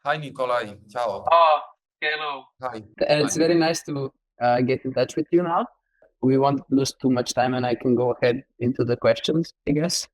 Hi Nikolaj, ciao. Oh, hello. Hi. It's Hi. very nice to get in touch with you now. We won't lose too much time, and I can go ahead into the questions, I guess.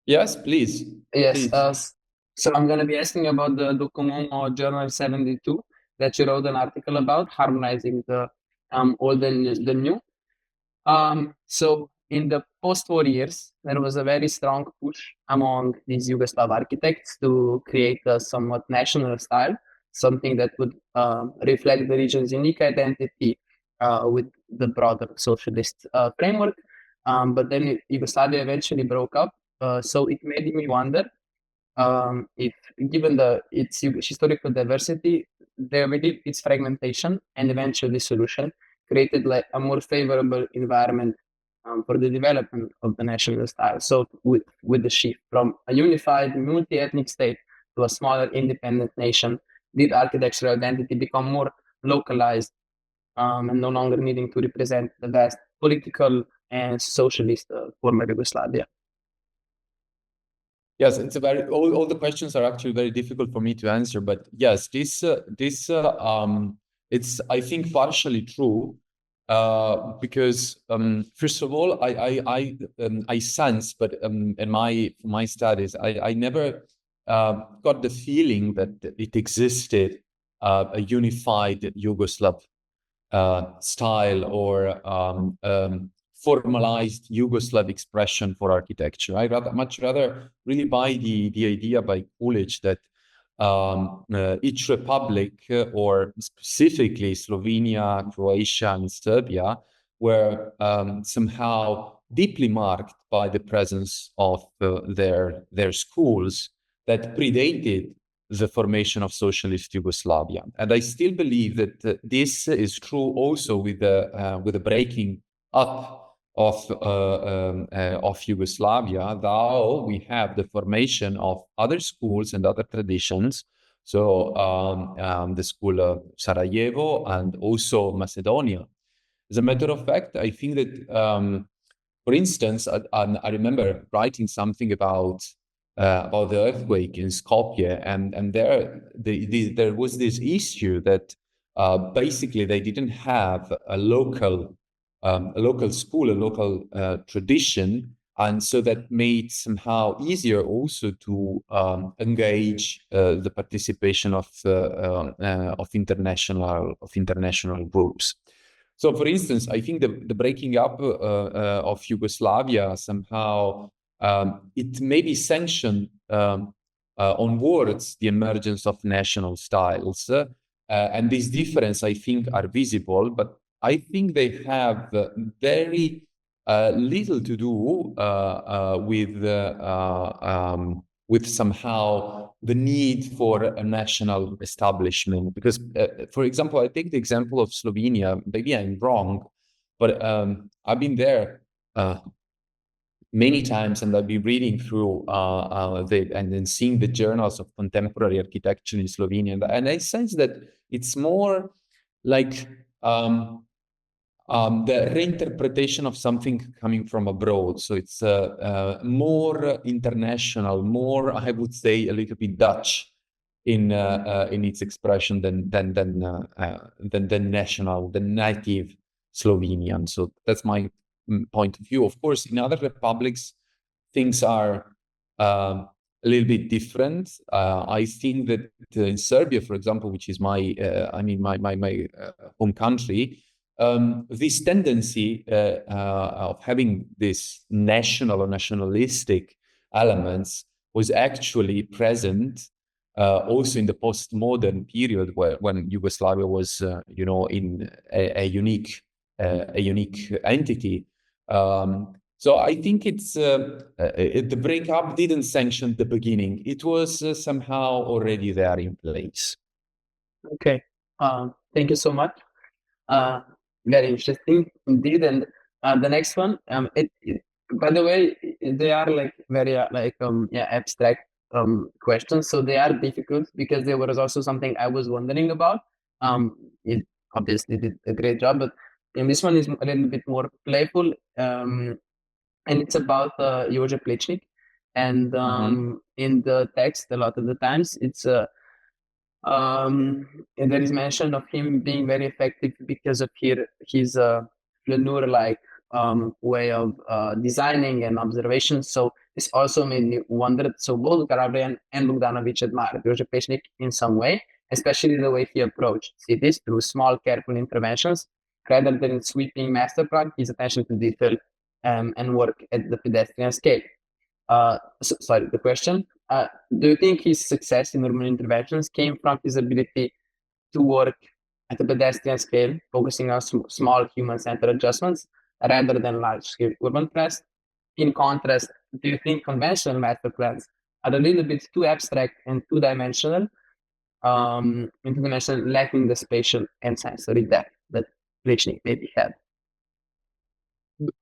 Yes, please. Yes. Please. So I'm going to be asking about the Docomomo Journal 72 that you wrote an article about, harmonizing the old and the new. So in the post-war years, there was a very strong push among these Yugoslav architects to create a somewhat national style, something that would reflect the region's unique identity with the broader socialist framework. But then Yugoslavia eventually broke up, so it made me wonder if, given its historical diversity, its fragmentation and eventual dissolution created like a more favorable environment for the development of the national style. So with the shift from a unified multi-ethnic state to a smaller independent nation, did architectural identity become more localized and no longer needing to represent the vast political and socialist former Yugoslavia? Yes, it's a very all the questions are actually very difficult for me to answer, but yes, this it's I think partially true because first of all I sense, but in my studies I never got the feeling that it existed a unified Yugoslav style or formalized Yugoslav expression for architecture. I much rather really buy the idea by Coolidge that each republic, or specifically Slovenia, Croatia, and Serbia, were somehow deeply marked by the presence of their schools that predated the formation of socialist Yugoslavia. And I still believe that this is true also with the breaking up of Yugoslavia, though we have the formation of other schools and other traditions. So the school of Sarajevo and also Macedonia. As a matter of fact, I think that, for instance, I remember writing something about the earthquake in Skopje, and there was this issue that basically they didn't have a local school, a local tradition, and so that made somehow easier also to engage the participation of international groups. So, for instance, I think the breaking up of Yugoslavia somehow it maybe sanctioned onwards the emergence of national styles, and these differences I think are visible, but I think they have very little to do with somehow the need for a national establishment. Because, for example, I take the example of Slovenia. Maybe I'm wrong, but I've been there many times, and I've been reading through and then seeing the journals of contemporary architecture in Slovenia, and I sense that it's more like the reinterpretation of something coming from abroad. So it's more international, more, I would say, a little bit Dutch in its expression than national, the native Slovenian. So that's my point of view. Of course, in other republics, things are a little bit different. I think that in Serbia, for example, which is my home country, this tendency of having this national or nationalistic elements was actually present also in the postmodern period, when Yugoslavia was, in a unique entity. So I think it's the breakup didn't sanction the beginning. It was somehow already there in place. Okay. Thank you so much. Very interesting indeed. And the next one, by the way, they are like very abstract questions, so they are difficult because there was also something I was wondering about. It obviously did a great job, but this one is a little bit more playful, and it's about Jože Plečnik. And in the text, a lot of the times, it's And there is mention of him being very effective because of his flaneur-like way of designing and observation. So this also made me wonder. So both Karabrian and Bogdanovic admired Pechnik in some way, especially the way he approached cities through small, careful interventions rather than sweeping masterclass. His attention to detail and work at the pedestrian scale. Sorry, the question. Do you think his success in urban interventions came from his ability to work at a pedestrian scale, focusing on small human-centered adjustments rather than large-scale urban plans? In contrast, do you think conventional master plans are a little bit too abstract and two-dimensional, lacking the spatial and sensory depth that Lichnik maybe had?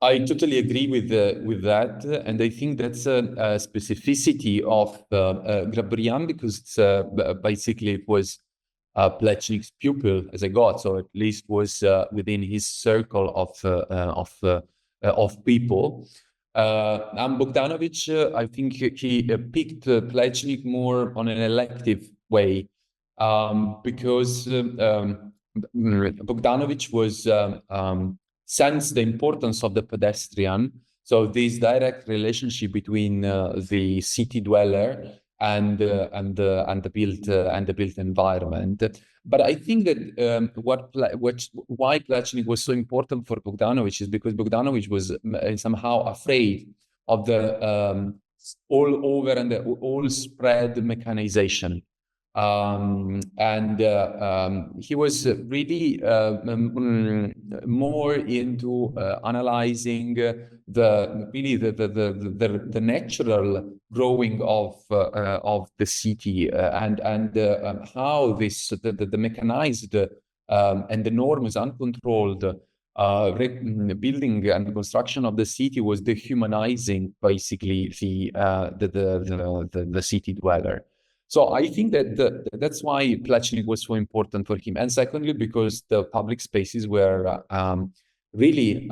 I totally agree with that, and I think that's a specificity of Grabrian, because it's, basically it was Plečnik's pupil as I got, so at least was within his circle of people. And Bogdanovic, I think he picked Plečnik more on an elective way, because Bogdanovic was sense the importance of the pedestrian. So this direct relationship between the city dweller and the built environment. But I think that why Plečnik was so important for Bogdanovic is because Bogdanovic was somehow afraid of the all over and the all spread mechanization. He was really more into analyzing the natural growing of the city and how this the mechanized and the enormous uncontrolled building and construction of the city was dehumanizing basically the city dweller. So I think that that's why Plečnik was so important for him. And secondly, because the public spaces were really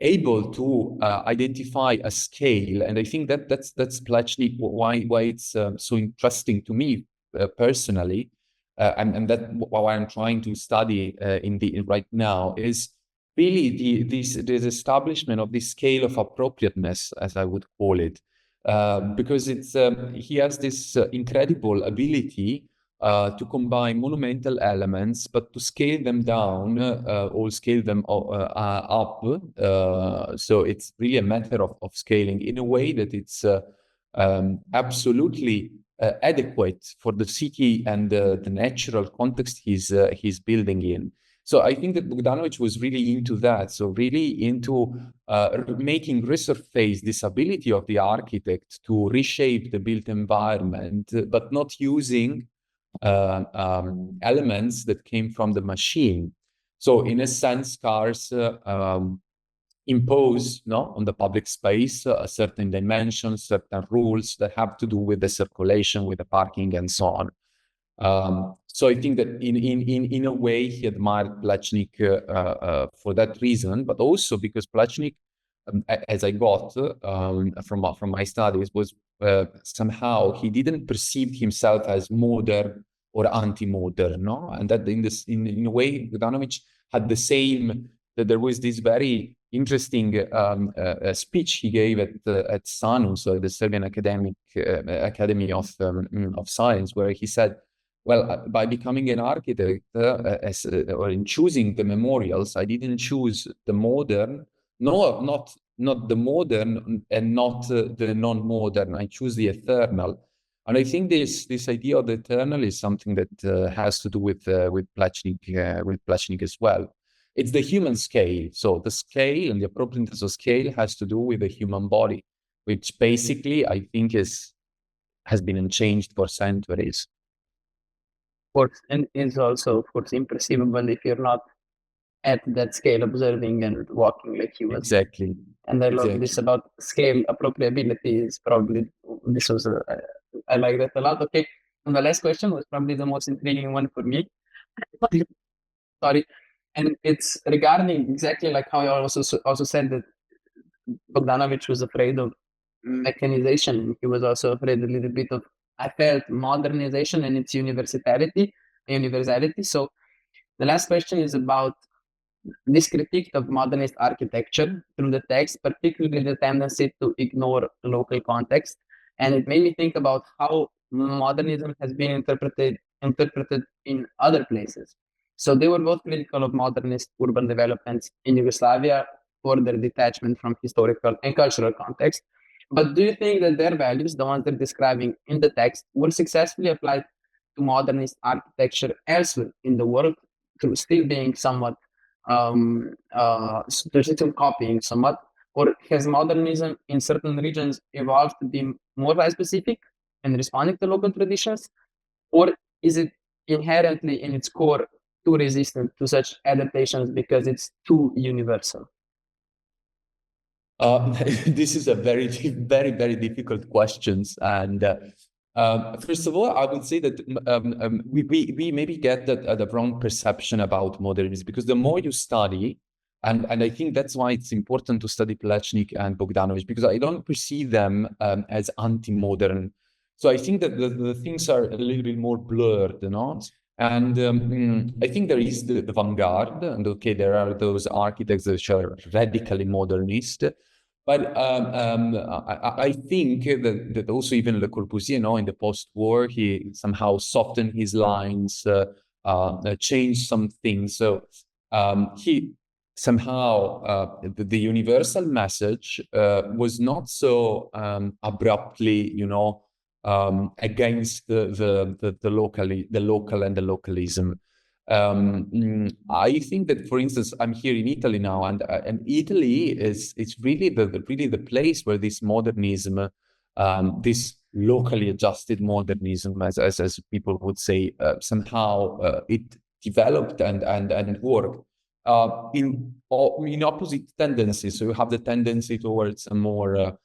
able to identify a scale. And I think that that's Plečnik, why it's so interesting to me personally, and that what I'm trying to study right now is really this establishment of this scale of appropriateness, as I would call it. Because it's he has this incredible ability to combine monumental elements, but to scale them down or scale them up. So it's really a matter of scaling in a way that it's absolutely adequate for the city and the natural context he's building in. So I think that Bogdanovic was really into that. So really into making resurface this ability of the architect to reshape the built environment, but not using elements that came from the machine. So in a sense, cars impose on the public space certain dimensions, certain rules that have to do with the circulation, with the parking, and so on. So I think that in a way he admired Plečnik for that reason, but also because Plečnik, as I got from my studies, was somehow he didn't perceive himself as modern or anti-modern, no? And that in a way, Bogdanovic had the same. That there was this very interesting speech he gave at SANU, so the Serbian Academy of Science, where he said, well, by becoming an architect or in choosing the memorials, I didn't choose the modern, not the modern and not the non-modern. I choose the eternal. And I think this idea of the eternal is something that has to do with Plečnik as well. It's the human scale. So the scale and the appropriateness of scale has to do with the human body, which basically I think has been unchanged for centuries. And is also, of course, imperceivable if you're not at that scale observing and walking like he was. Exactly. And I love this about scale appropriability is probably, this was, I like that a lot. Okay, and the last question was probably the most intriguing one for me. Sorry. And it's regarding exactly like how I also said that Bogdanovic was afraid of mechanization. He was also afraid a little bit of I felt modernization and its universality. So the last question is about this critique of modernist architecture through the text, particularly the tendency to ignore local context. And it made me think about how modernism has been interpreted in other places. So they were both critical of modernist urban developments in Yugoslavia for their detachment from historical and cultural context. But do you think that their values, the ones they're describing in the text, were successfully applied to modernist architecture elsewhere in the world through still being somewhat digital copying somewhat, or has modernism in certain regions evolved to be more specific and responding to local traditions, or is it inherently in its core too resistant to such adaptations because it's too universal? This is a very, very difficult questions. And first of all, I would say that we maybe get the wrong perception about modernism, because the more you study, and I think that's why it's important to study Plečnik and Bogdanović, because I don't perceive them as anti-modern. So I think that the things are a little bit more blurred, you know? And I think there is the vanguard, and okay, there are those architects that are radically modernist. But I think that also even Le Corbusier, you know, in the post-war, he somehow softened his lines, changed some things. So he somehow, the universal message was not so abruptly, you know, against the local and the localism. I think that, for instance, I'm here in Italy now, and Italy it's really the place where this modernism, this locally adjusted modernism, as people would say, somehow it developed and worked in opposite tendencies. So you have the tendency towards a more,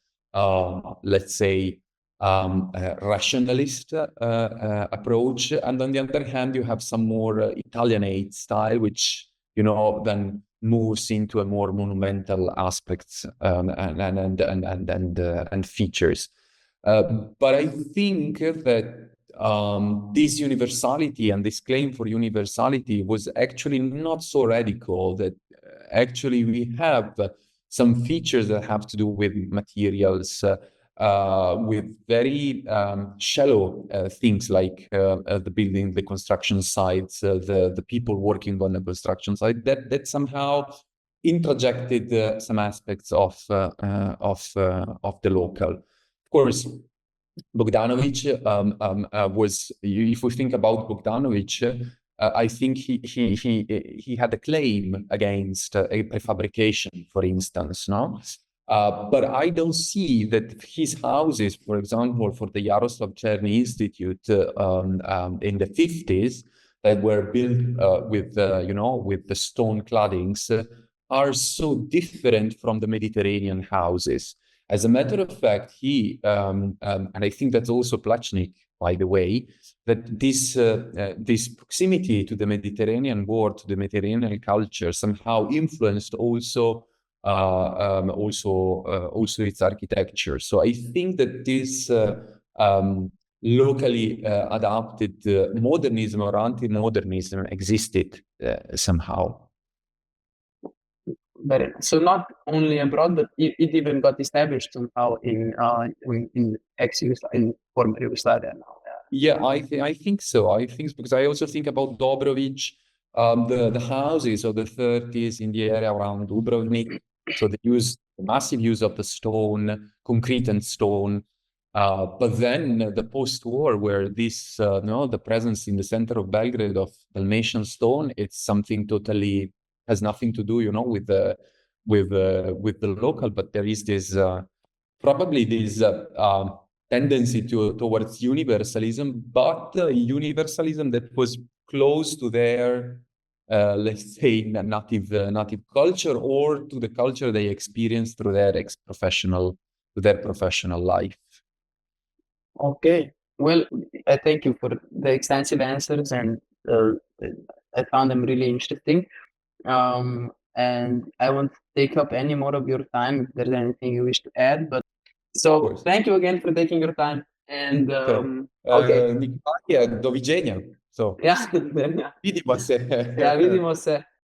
let's say, rationalist approach, and on the other hand, you have some more Italianate style, which, you know, then moves into a more monumental aspects and features. But I think that this universality and this claim for universality was actually not so radical, that actually we have some features that have to do with materials, with very shallow things like the building, the construction sites, the people working on the construction site, that somehow interjected some aspects of the local. Of course, Bogdanović was, if we think about Bogdanović, I think he had a claim against a prefabrication, for instance, no? But I don't see that his houses, for example, for the Jaroslav Černý Institute in the 50s, that were built with, you know, with the stone claddings, are so different from the Mediterranean houses. As a matter of fact, he, and I think that's also Plečnik, by the way, that this proximity to the Mediterranean world, to the Mediterranean culture, somehow influenced also its architecture. So I think that this locally adapted modernism or anti-modernism existed somehow. So not only abroad, but it even got established somehow in former Yugoslavia now. Yeah, I think so. I think because I also think about Dobrović, the houses of the 30s in the area around Dubrovnik. So the massive use of the stone, concrete and stone. But then the post-war, where this, the presence in the center of Belgrade of Dalmatian stone, it's something totally has nothing to do, you know, with the local. But there is this probably this tendency towards universalism, but universalism that was close to their let's say native culture, or to the culture they experienced through their professional life. Okay, well, I thank you for the extensive answers, and I found them really interesting. And I won't take up any more of your time if there's anything you wish to add. But so thank you again for taking your time And Nikolaj, do widzenia. So, yeah, vidimo se. yeah, vidimo se.